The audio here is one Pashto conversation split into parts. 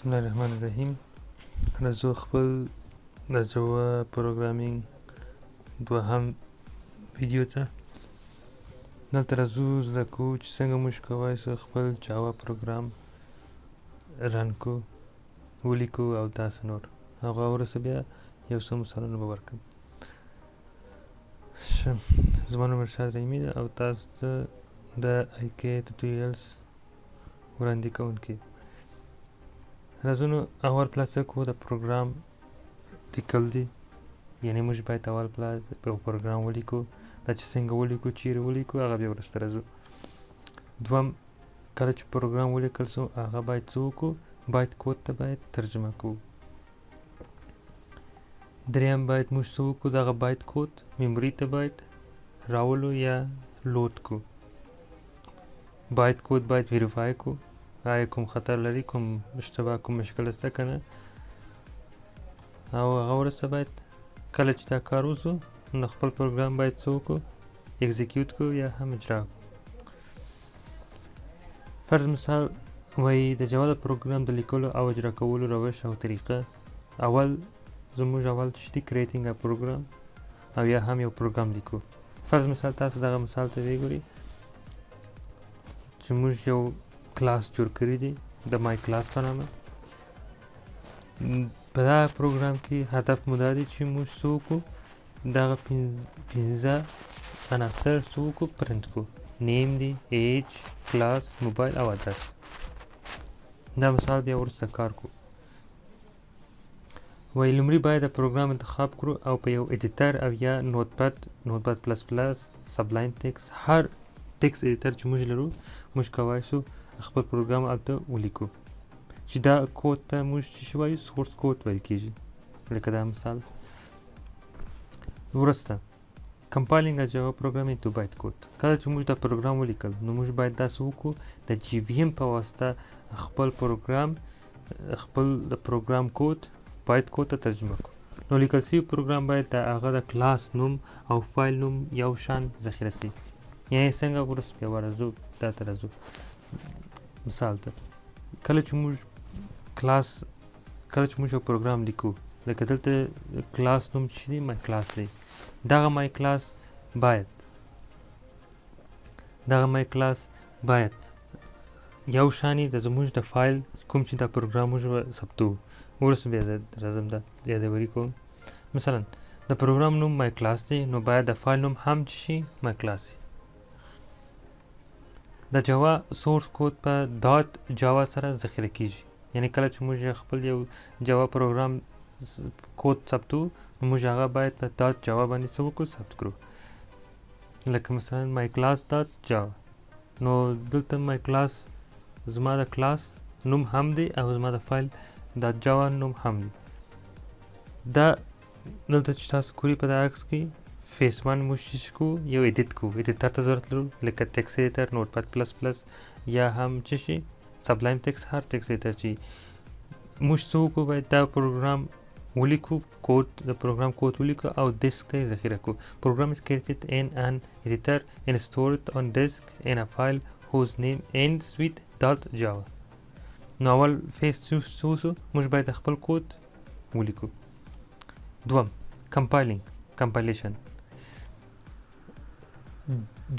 بسم الله الرحمن الرحیم. راځو خپل د جاوا پروګرامینګ دوهم ویډیو ته. دلته راځو زده کوو چې څنګه موږ کولی شو خپل جاوا پروګرام رن کړو، ولیکو او داسې نور. هغه وروسته بیا یو څه مثالونه به ورکړم. ښه، زما نوم ارشاد رحیمي ده او تاسو ته د IK ټوټوریالز وړاندې کوونکی. راځو نو اول پلا څه کوو، د پروګرام لیکل دي، یعنې موږ باید اول پلا یو پروګرام ولیکو. دا چې څنګه ولیکو، چیرې ولیکو، هغه بیا وروسته راځو. دوم، کله چې پروګرام ولیکل سو هغه باید څه وکړو، باید کود ته باید ترجمه کوو. دریم باید موږ څه وکړو، دغه باید کود میموري ته باید راولو یا لود کړو. باید کود باید ویریفای کړو، آیا کوم خطر لري، کوم اشتباه، کوم مشکل شته که نه. او هغه وروسته باید کله چې دا کار وسو نو خپل پروګرام باید څه وکړو، اکزیکیوټ کړو یا هم اجرا کړو. فرض مثال وایي د جاوا د پروګرام د لیکلو او اجرا کولو روش او طریقه. زموږ اول چې دی کریټینګ ا پروګرام او یا هم یو پروګرام لیکو. فرض مثال تاسو دغه مثال ته وګورئ چې موږ یو کلاس جوړ کړی دی د مای کلاس په نامه. په دغه پروګرام کې هدف مو دا دی چې موږ څه وکړو، دغه پنځه عناصر څه وکړو، پرنټ کړو. نیم دی، ایج، کلاس، موبایل او ادرس. دا مثال بیا وروسته کار کړو. وایي لومړی باید د پروګرام انتخاب کړو او په یو ایډیټر او یا نوټپد پلس پلس، سبلایم ټکس، هر ټکس ایډیټر چې موږ لرو، موږ کولی شو خپل پروګرام هلته ولیکو چې دا کود ته موږ چې وایو سورس کود ویل کېږي. لکه دا مثال. وروسته کمپایلینګ ا جاوا پروګرامینګ ټو بایت کود. کله چې موږ دا پروګرام ولیکل نو موږ باید دا څه وکړو، د GVM په واسطه خپل د پروګرام کود بایت کود ته ترجمه کړو. نو لیکل شوي پروګرام باید د هغه د کلاس نوم او فایل نوم یو شان ذخیره شي. یعنې څنګه، وروسته بیا ورځو دا ته راځو مثال ته. کله چې موږ یو پروګرام لیکو، لکه دلته کلاس نوم چې دی مای کلاس دی. دغه مای کلاس باید یو شانې د زموږ د فایل کوم چې دا پروګرام موږ ثبتوو. وروسته بیا راځم دا یادوري کوم. مثلا د پروګرام نوم مای کلاس دی، نو باید د فایل نوم هم چې شي مای کلاس وي. د جاوا سورس کود په دات جاوا سره ذخیره کیږي. یعنی کله چې موږ خپل یو جاوا پروګرام کود ثبتو نو موږ هغه باید په دات جاوا باندې څه وکړو، ثبت کړو. لکه مثلا مای کلاس دات جاوا. نو دلته مای کلاس زما د کلاس نوم هم دی او زما د فایل د جاوا نوم هم دی. دا دلته چې تاسو ګورئ په دا عکس کې فیس 1 موږ چې کوو یو ایډیټ کوو. ایډیټر ته ضرورت لرو، لکه ټکس ایډیټر، نوټپد پلس پلس یا هم چې شي سبلایم ټکس، هر ټکس ایډیټر چې موږ څه وکړو، باید دا پروګرام ولیکو، د پروګرام کود ولیکو او ډیسک ته یې ذخیره کړو. پروګرام is created in an editor and stored on disk in a file whose name ends with .java. نو اول فیس څه وسو، موږ باید خپل کود ولیکو. دوم، کمپایلیشن.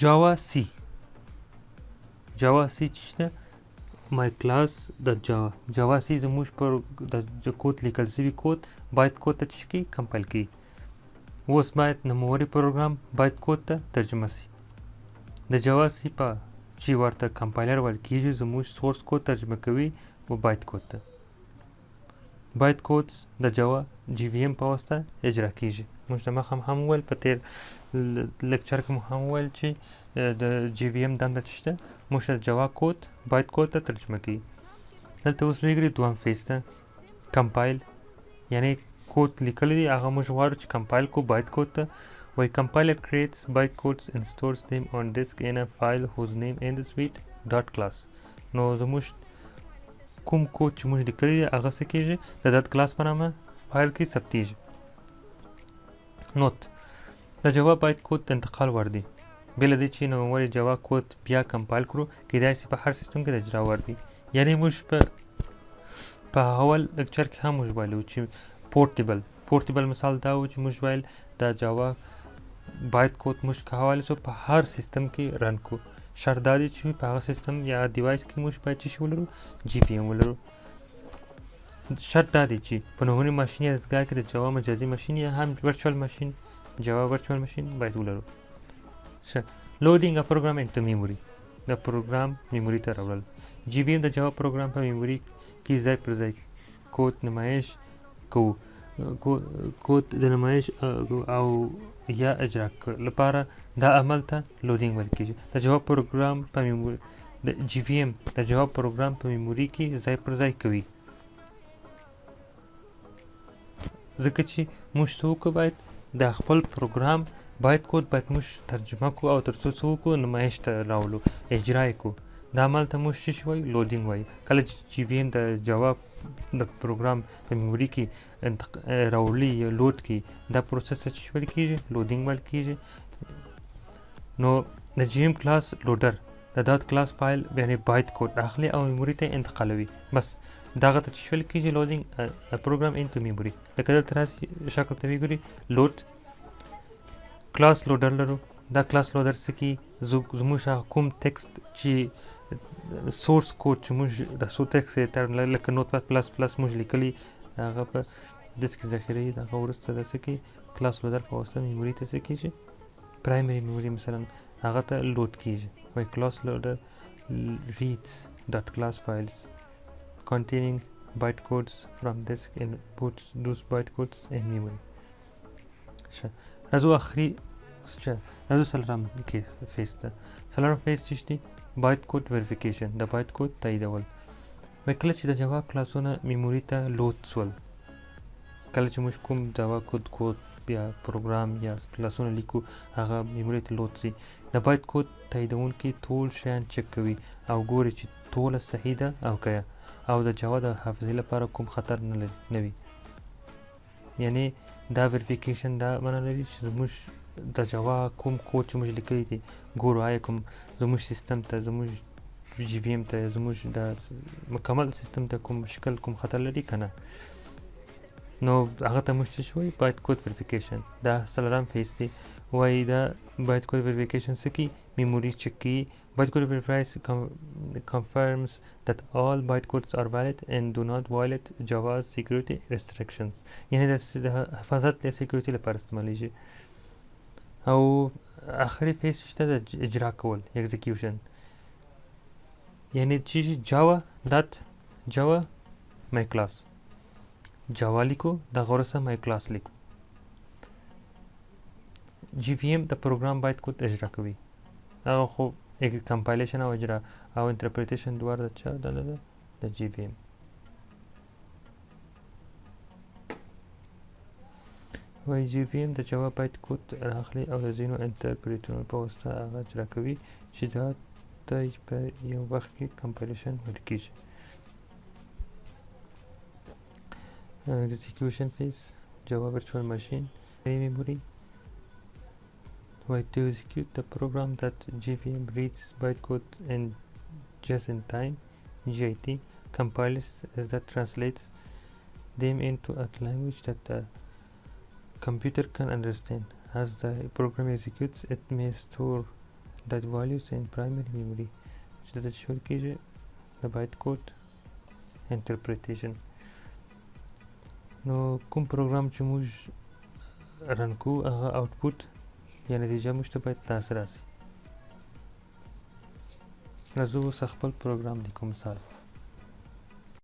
جاوا سی چې شته مای کلاس د جاوا سی زموږ پر د کود لیکل شوي کود باید کود ته چې کی کمپایل کی. اوس باید نوموړی پروګرام باید کود ته ترجمه شي. د جاوا سی په چې ورته کمپایلر ویل کېږي زموږ سورس کود ترجمه کوي و باید کود ته. باید کود د جاوا GVM په واسطه اجرا کېږي. موږ د مخه هم وویل، په تیر لیکچر کې مو هم وویل چې د GVM دنده چې شته موږ د جاوا کود باید کود ته ترجمه کوي. دلته اوس وګورئ دویم فیس ته کمپایل، یعنې کود لیکلی دی، هغه موږ غواړو چې کمپایل کړو باید کود ته. وایي کمپایلر creates bytecodes and stores them on disk in a file whose name ends with .class. نو زموږ کوم کود چې موږ لیکلی دی هغه څه کېږي، د .class په نامه فایل کې ثبتېږي. نوت: د جاوا باید کود انتقال وړ دی. بې له دې چې نوموړی جاوا کود بیا کمپایل کړو، کیدای شي په هر سیستم کې د اجرا وړ وي. یعنې موږ په په اول لکچر کې هم موږ ویلو چې پورټیبل مثال دا و چې موږ ویل د جاوا باید کود موږ کولای شو په هر سیستم کې رن کو. شرط دا دی چې په هغه سیستم یا ډیوایس کې موږ باید څه ولرو، جی پی ام ولرو. شرط دا دی چې په نومونې ماشین یا دستګاه کې د جاوا مجازي ماشین یا هم ورچوال ماشین، جاوا ورچوال ماشین باید ولرو. لودینګ ا پروګرام انټو میموري، د پروګرام میموري ته راوړل. جی پی ام د جاوا پروګرام په میموري کې ځای پر ځای کود نمایش کوو. کود د نمایش او یا اجرا لپاره دا عمل ته لودینګ ویل کېږي. د جاوا پروګرام په میموري د جی پی ام د جاوا پروګرام په میموري کې ځای پر ځای کوي، ځکه چې موږ څه وکړو، باید د خپل پروګرام باید کود باید موږ ترجمه کړو او تر څو څه وکړو، نمایش ته راولو، اجرا یې کړو. دا عمل ته موږ څه وایو، لودینګ وایو. کله چې جی پی ام د جاوا د پروګرام په میموري کې راولي یا لود کړي، دا پروسس ته څه ویل کېږي، لودینګ ویل کېږي. نو د جی ام کلاس لودر د دات کلاس فایل یعنې باید کود اخلي او میموري ته انتقالوي. بس دغه ته څه ویل کېږي، لودینګ پروګرام انټو میموري. لکه دلته راسي شکل ته وګورئ، لود کلاس لودر لرو. دا کلاس لودر څه کوي، زموږ هغه کوم ټکسټ چې سورس کوډ چې موږ د سو ټکسټ لکه نوټ پاد پلس پلس موږ لیکلي، هغه په داسې کې ذخیروي. دغه وروسته د څه کوي، کلاس لودر په واسطه میموري ته څه کېږي، پرایمري میموري مثلا هغه ته لود کېږي. وایي کلاس لودر reads dot class files containing bytecodes from disk and puts those bytecodes in memory. راځو آخري راځو څلورم کې فیس ته. څلورم فیس چې دی باید کود وریفیکیشن، د باید کود تاییدول. وایي کله چې د جاوا کلاسونه میموري ته لود سول، کله چې موږ کوم جاوا کود یا پروګرام یا کلاسونه لیکو، هغه میموري ته لود سي، د باید کود تاییدونکي ټول شیان چک کوي او ګوري چې ټوله صحیح ده او که او د جاوا د حافظې لپاره کوم خطر نه وي. یعنې دا وریفیکیشن دا معنا لري چې زموږ د جاوا کوم کود چې موږ لیکلی دی، ګورو آیا کوم زموږ سیستم ته، زموږ جی پی ام ته، زموږ د مکمل سیستم ته کوم مشکل، کوم خطر لري که نه. نو هغه ته موږ څه وایي، باید کود وریفیکیشن. دا څلورم فیس دی. وایي دا باید کود وریفیکیشن څه کوي، میموري چک کوي. باید کود وریفایز confirms that all bytecodes are valid and do not violate Java's security restrictions. یعنې د حفاظت یا سیکورټي لپاره استعمالیږي. او آخري فیس شته د اجرا کول، ایگزیکیوشن. یعنې چې جاوا مای کلاس جاوا لیکو، دغه وروسته مای کلاس لیکو. جی پی ام د پروګرام باید کود اجرا کوي. هغه خو کمپایلیشن او اجرا او انټرپریټیشن دواړه د چا دنده ده، د جی پی ام. وایي جی پی ام د جاوا باید کود راخلي او د ځینو انټرپریټرونو په واسطه هغه اجرا کوي چې دا ته په یو وخت کې کمپایلیشن ویل کېږي. execution phase, Java virtual machine, memory. Why to execute the program that JVM reads bytecodes and just in time, JIT, compiles that translates them into a language that the computer can understand. As the program executes, it may store that values in primary memory. So that should give the bytecode interpretation. نو کوم پروګرام چې موږ رن کوو، هغه آوټپوټ یا نتیجه موږ ته باید داسې راسي. راځو اوس خپل پروګرام لیکو. مثال